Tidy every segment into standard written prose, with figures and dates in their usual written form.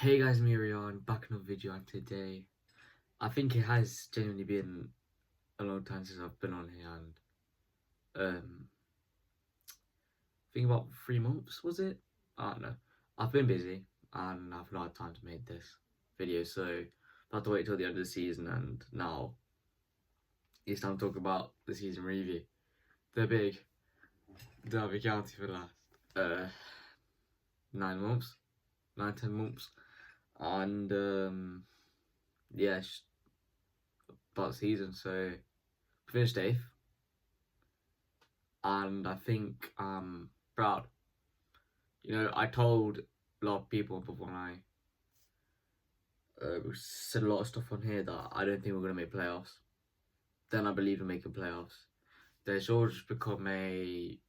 Hey guys, Miriam, back in a video, and today I think it has genuinely been a long time since I've been on here, and I think about 3 months, was it? I don't know. I've been busy and I've not had time to make this video, so I have to wait till the end of the season, and now it's time to talk about the season review. The big Derby County for the last 9 months, 9, 10 months, and yeah, it's about the season, so finished 8th, and I think I'm proud. I told a lot of people before I said a lot of stuff on here that I don't think we're going to make playoffs. Then I believe in making playoffs. Then it's all just become like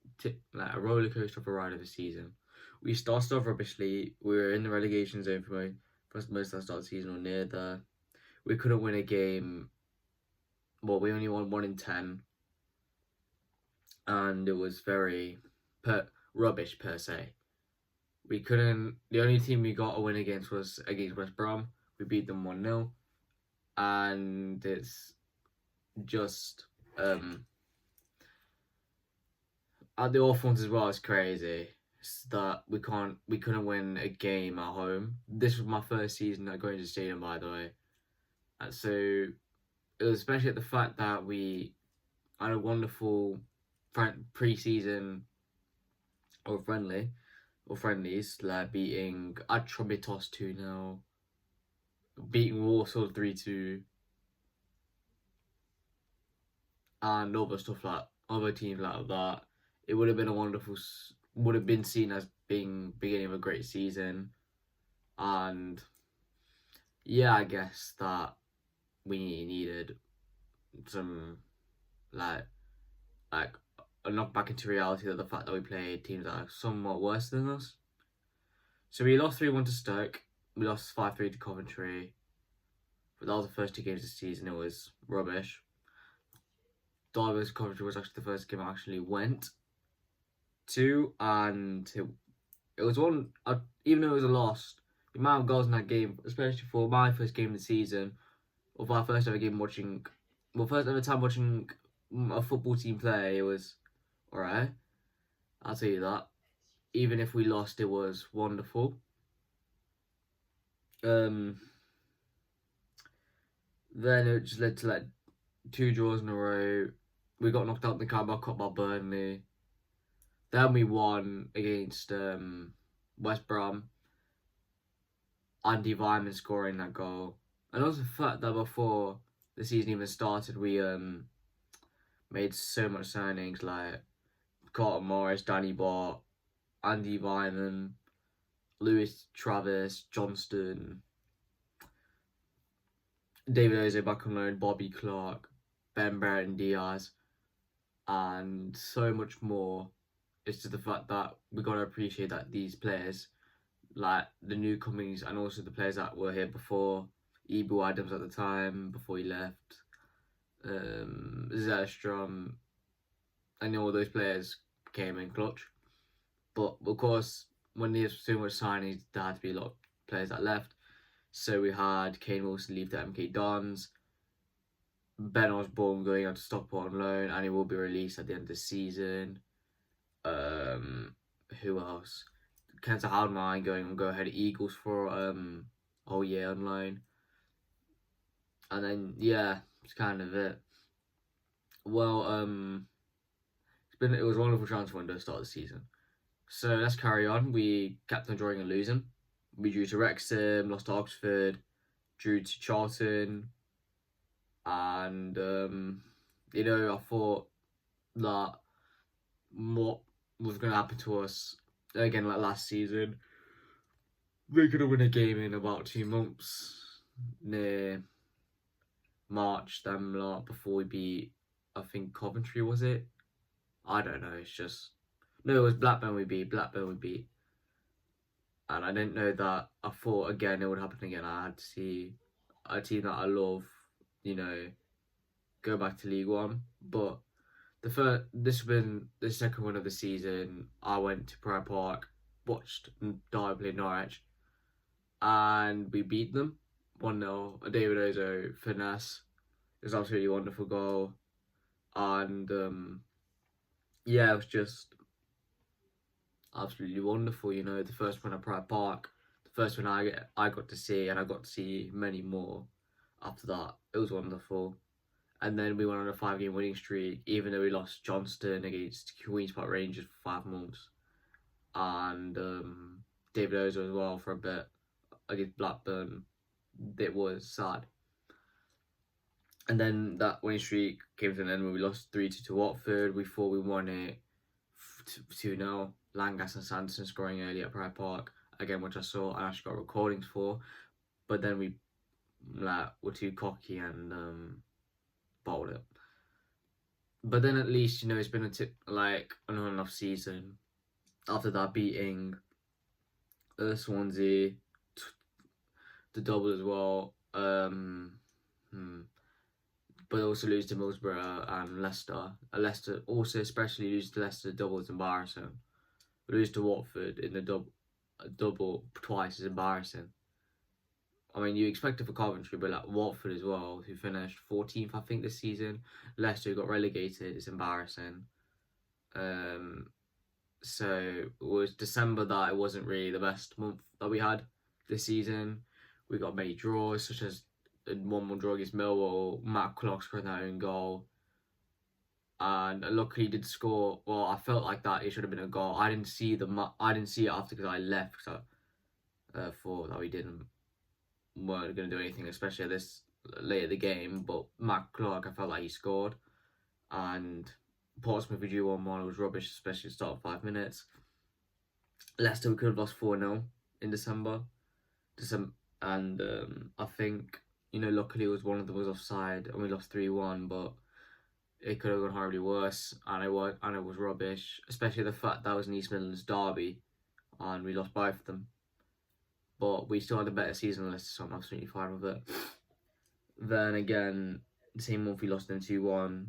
a roller coaster of a ride of the season. We started off rubbishly. We were in the relegation zone for most of the start of the season, or near there. We couldn't win a game. Well, we only won 1 in 10, and it was very rubbish per se. We couldn't. The only team we got a win against was against West Brom. We beat them 1-0, and it's just at the Orphans as well. It's crazy. It's that we couldn't win a game at home. This was my first season at going to the stadium, by the way, and so it was especially the fact that we had a wonderful pre-season or friendlies, like beating Atromitos 2-0, beating Warsaw 3-2, and other teams like that. It would have been would have been seen as being beginning of a great season, and yeah, I guess that we needed some like like a knock back into reality of the fact that we played teams that are somewhat worse than us. So we lost 3-1 to Stoke. We lost 5-3 to Coventry. But that was the first 2 games of the season. It was rubbish. Derby vs Coventry was actually the first game I actually went to, and it was one. Even though it was a loss, the amount of goals in that game, especially for my first game of the season, or my first ever game watching, first ever time watching a football team play, it was alright. I'll tell you that. Even if we lost, it was wonderful. Then it just led to like 2 draws in a row. We got knocked out in the Carabao Cup by Burnley. Then we won against West Brom. Andy Weimann scoring that goal. And also the fact that before the season even started, we made so much signings like Carlton Morris, Danny Bott, Andy Weimann, Lewis Travis, Johnston, David Ozil back on loan, Bobby Clark, Ben Brereton Diaz, and so much more. It's just the fact that we got to appreciate that these players, like the newcomers and also the players that were here before, Ibu Adams at the time, before he left, Zerstrom, and all those players came in clutch. But of course, when there's so much signings, there had to be a lot of players that left. So we had Kane Wilson leave to MK Dons, Ben Osborne going out to Stockport on loan, and he will be released at the end of the season. Who else? Kenta Haldmine going on Go Ahead Eagles for a whole year on loan. And then yeah, it's kind of it. Well, it was a wonderful transfer window to start the season. So let's carry on. We kept on drawing and losing. We drew to Wrexham, lost to Oxford, drew to Charlton, and I thought that what was going to happen to us again like last season. We're going to win a game in about 2 months near March, then before we beat, I think Coventry, was it? I don't know. It's just no, it was Blackburn we beat. And I didn't know that. I thought again it would happen again. I had to see a team that I love, go back to League One. But this has been the second one of the season. I went to Pride Park, watched Derby play Norwich, and we beat them 1-0. A David Ozo finesse. It was absolutely wonderful goal, and yeah, it was just absolutely wonderful. You know, the first one at Pride Park, the first one I got to see, and I got to see many more after that. It was wonderful. And then we went on a 5-game winning streak, even though we lost Johnston against Queen's Park Rangers for 5 months, and David Ozo as well for a bit against Blackburn. It was sad. And then that winning streak came to an end when we lost 3-2 to Watford. We thought we won it 2-0. Langas and Sanderson scoring early at Pride Park, again, which I saw and actually got recordings for. But then we were too cocky and bottled it. But then at least, you know, it's been an on and off season. After that beating Swansea, the double as well. But also lose to Middlesbrough and Leicester. Leicester also, especially lose to Leicester double is embarrassing. Lose to Watford in the double twice is embarrassing. I mean, you expect it for Coventry, but like Watford as well, who finished 14th, I think, this season. Leicester got relegated. It's embarrassing. So it was December that it wasn't really the best month that we had this season. We got many draws, such as 1-1 draw against Millwall. Matt Clark scored that own goal, and luckily he did score. Well, I felt like that it should have been a goal. I didn't see it after because I left because I thought that we weren't going to do anything, especially at this late of the game. But Matt Clark, I felt like he scored, and Portsmouth, we drew 1-1. It was rubbish, especially the start of 5 minutes. Leicester, we could have lost 4-0 in December. And I think, you know, luckily it was one of them was offside and we lost 3-1, but it could have gone horribly worse, and it was rubbish, especially the fact that was an East Midlands derby and we lost both of them. But we still had a better season than Leicester, so I'm absolutely fine with it. Then again, the same month we lost them 2-1,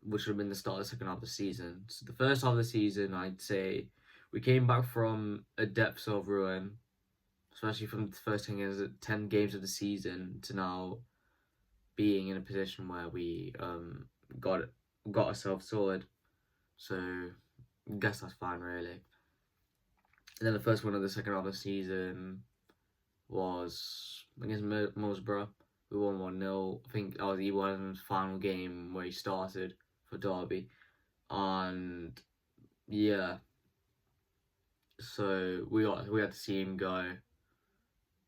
which would have been the start of the second half of the season. So the first half of the season, I'd say we came back from a depths of ruin, especially from the first 10 games of the season to now being in a position where we got ourselves sorted. So I guess that's fine, really. And then the first one of the second half of the season was against Middlesbrough. We won 1-0. I think that was Ewan's final game where he started for Derby. And yeah, so we had to see him go.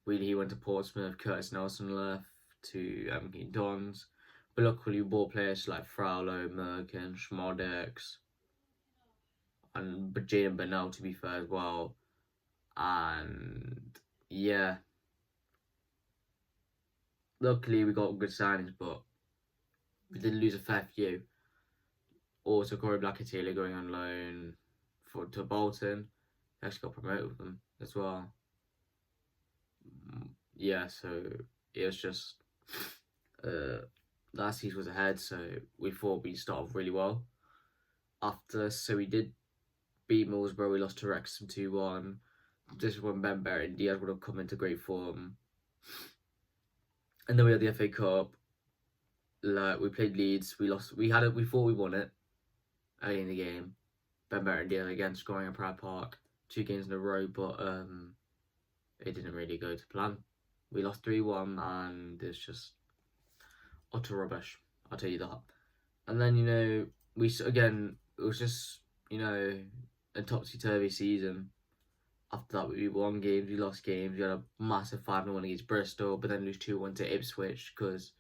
He went to Portsmouth. Curtis Nelson left to MK Dons. But luckily we bought players like Fraulo, Merkin, Schmodex, and Jaden Bernal, to be fair, as well. And yeah, luckily we got good signings, but we did lose a fair few. Also, Corey Blackatila going on loan to Bolton. He actually got promoted with them as well. Yeah, so it was just last season was ahead, so we thought we'd start off really well. So we did beat Middlesbrough. We lost to Wrexham 2-1. This is when Ben Barrett and Diaz would have come into great form. And then we had the FA Cup. We played Leeds. We lost. We thought we won it early in the game. Ben Barrett and Diaz again scoring at Pride Park 2 games in a row, but it didn't really go to plan. We lost 3-1, and it's just utter rubbish. I'll tell you that. And then, you know, it was just, you know, a topsy-turvy season. After that, we won games, we lost games. We had a massive 5-1 against Bristol, but then lose 2-1 to Ipswich because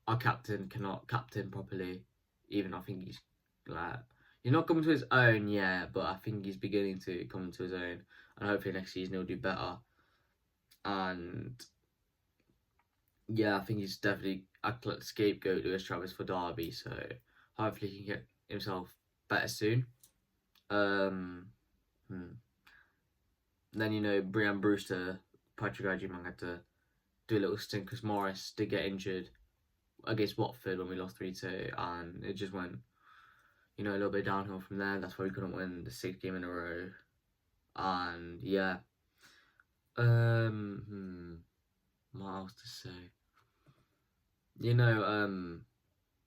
our captain cannot captain properly. Even I think he's not coming to his own yet, but I think he's beginning to come to his own. And hopefully next season he'll do better. And yeah, I think he's definitely a scapegoat Lewis Travis for Derby, so hopefully he can get himself better soon. Then, you know, Brian Brewster, Patrick Agyemang had to do a little stint because Morris did get injured against Watford when we lost 3-2, and it just went, you know, a little bit downhill from there. That's why we couldn't win the 6th game in a row. And yeah, What else to say? You know,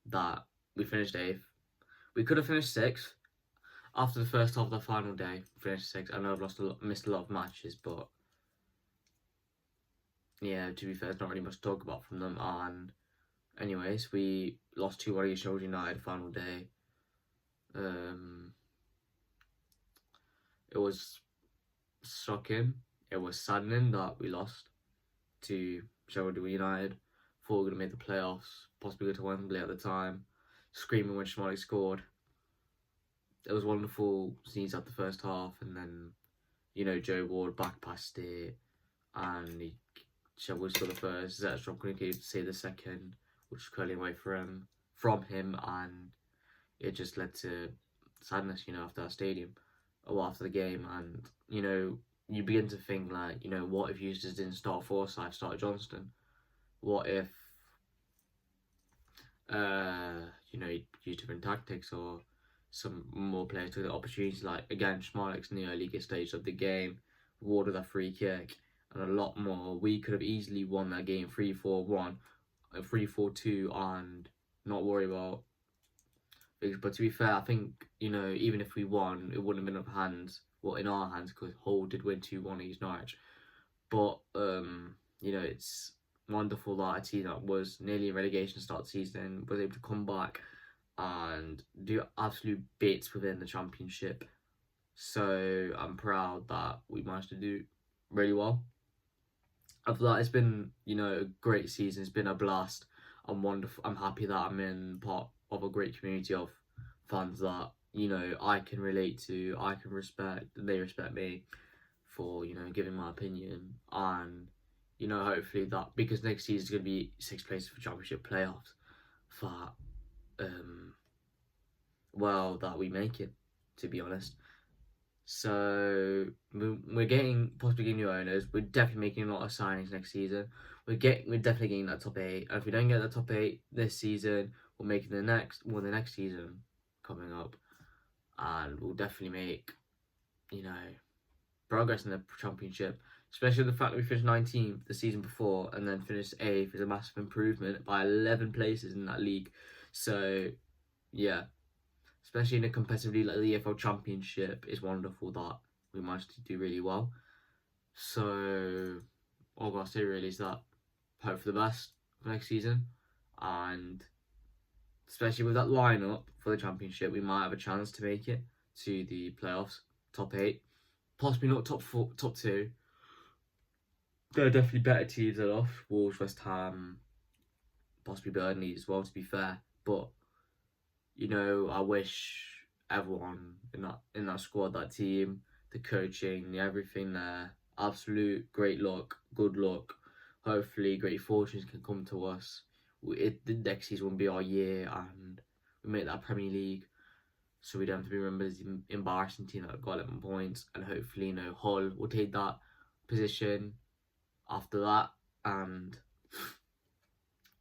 that we finished 8th. We could have finished 6th. After the first half of the final day, finished 6th. I know I've missed a lot of matches, but yeah, to be fair, there's not really much to talk about from them. And anyways, we lost 2-1 against Sheffield United final day. It was shocking. It was saddening that we lost to Sheffield United. Thought we were going to make the playoffs, possibly go to Wembley at the time. Screaming when Schmeichel scored. It was wonderful scenes at the first half, and then, you know, Joe Ward back past it, and Sheffield scored the first. Zetterstrom couldn't save the second, which was curling away from him, and it just led to sadness, you know, after that stadium, or after the game, and you know, you begin to think like, you know, what if Eustace didn't start Forsyth, started Johnston? What if, you know, he used different tactics, or some more players took the opportunities, like again, Schmeichel in the early stage of the game, Ward with a free kick, and a lot more. We could have easily won that game 3-4-1, 3-4-2, and not worry about. But to be fair, I think, you know, even if we won, it wouldn't have been in our hands, because Hull did win 2-1 against Norwich. But you know, it's wonderful that a team that was nearly in relegation start season was able to come back and do absolute bits within the Championship. So I'm proud that we managed to do really well. After that, it's been, you know, a great season. It's been a blast. I'm wonderful. I'm happy that I'm in part of a great community of fans that, you know, I can relate to, I can respect, and they respect me for, you know, giving my opinion. And, you know, hopefully that, because next season is going to be 6 places for Championship playoffs, that well, that we make it, to be honest. So we're possibly getting new owners. We're definitely making a lot of signings next season. We're definitely getting that top 8. And if we don't get the top 8 this season, we're making the next season coming up, and we'll definitely make, you know, progress in the Championship. Especially the fact that we finished 19th the season before and then finished 8th is a massive improvement by 11 places in that league. So yeah, especially in a competitive league like the EFL Championship, it's wonderful that we managed to do really well. So all I've got to say really is that hope for the best for next season, and especially with that lineup for the Championship, we might have a chance to make it to the playoffs, top 8, possibly not top 4, top 2. There are definitely better teams than us, Wolves, West Ham, possibly Burnley as well, to be fair. But, you know, I wish everyone in that squad, that team, the coaching, everything there, absolute great luck, good luck. Hopefully, great fortunes can come to us. The next season will be our year, and we make that Premier League, so we don't have to be remembered as the embarrassing team that got 11 points. And hopefully, you know, Hull will take that position after that and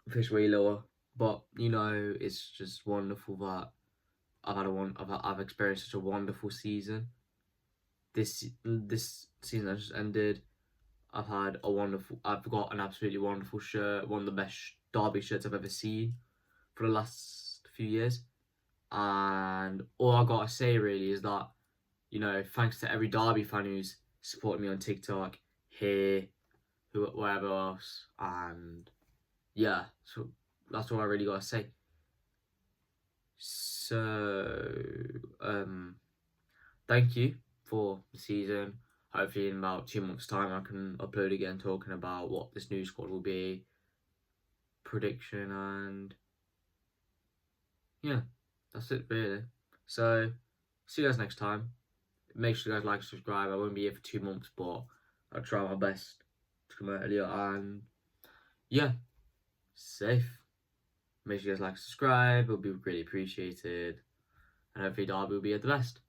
fish way lower. But, you know, it's just wonderful that I've experienced such a wonderful season. This season that just ended, I've got an absolutely wonderful shirt, one of the best Derby shirts I've ever seen for the last few years. And all I gotta say really is that, you know, thanks to every Derby fan who's supported me on TikTok, here, wherever else, and yeah, so that's all I really gotta say. So, thank you for the season. Hopefully in about 2 months' time I can upload again talking about what this new squad will be, prediction, and yeah, that's it really. So, see you guys next time. Make sure you guys like and subscribe. I won't be here for 2 months, but I'll try my best to come earlier, and yeah, safe. Make sure you guys like and subscribe, it'll be greatly appreciated, and hopefully Derby will be at the best.